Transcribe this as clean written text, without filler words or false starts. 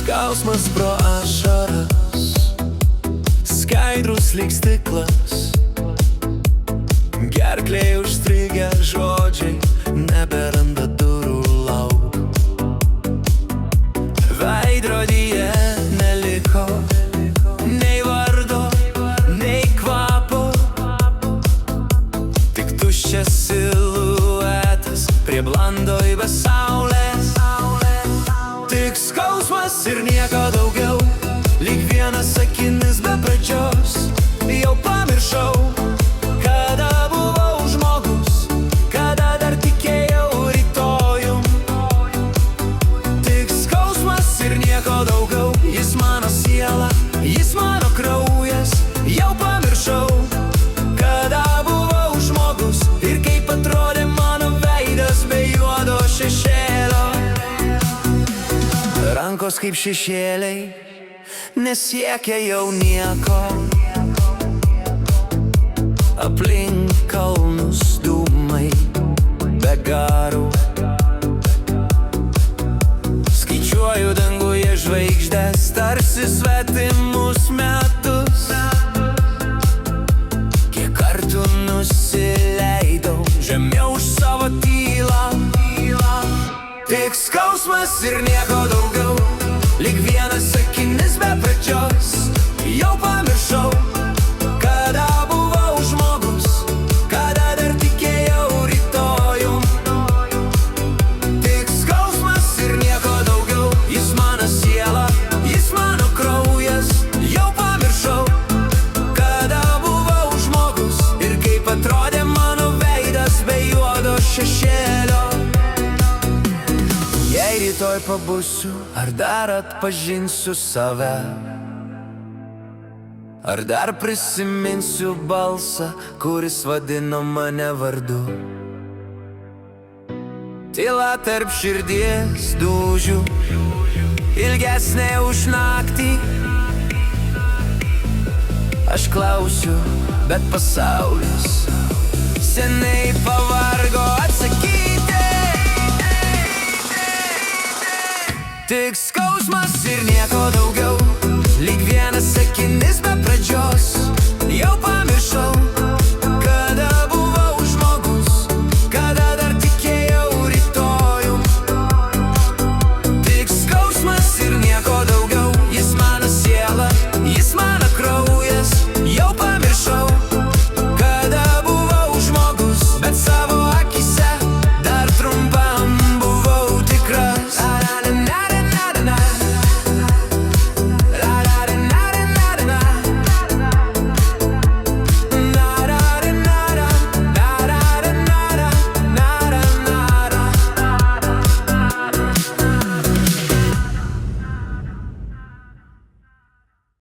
Skausmas pro ašaras, skaidrus lyg stiklas, gerklėj užstrigę žodžiai neberanda durų lauk. Veidrodyje neliko nei vardo, nei kvapo, tik tuščias siluetas prie blandoj be saulės. Tik skausmas ir nieko daugiau, lyg vienas sakinys be pradžios. Jau pamiršau, kada buvau žmogus, kada dar tikėjau rytojum. Tik skausmas ir nieko daugiau, jis mano siela, jis mano kraujas. Jau pamiršau, kada buvau žmogus ir kaip atrodė mano veidas be juodo šešėlio. Rankos kaip šešėliai, nesiekia jau nieko. Aplink kalnus dūmai be garų. Skaičiuoju danguje žvaigždes, tarsi svetimus metus. Kiek kartų nusileidau žemiau už savo tylą. Tik skausmas ir nieko daugiau, lyg vienas sakinys be pradžios. Jau pamiršau, kada buvau žmogus, kada dar tikėjau rytojum. Tik skausmas ir nieko daugiau, jis mano siela, jis mano kraujas. Jau pamiršau, kada buvau žmogus ir kaip atrodė mano veidas be juodo šešėlio. Jei rytoj pabusiu, ar dar atpažinsiu save, ar dar prisiminsiu balsą, kuris vadino mane vardu. Tyla tarp širdies dūžių, ilgesnė už naktį. Aš klausiu, bet pasaulis seniai pavargo atsakyti. Tik skausmas ir nieko daugiau, lyg vienas sakinys be pradžios. Jau pamiršau, kada buvau žmogus, kada dar tikėjau rytojum. Tik skausmas ir nieko daugiau.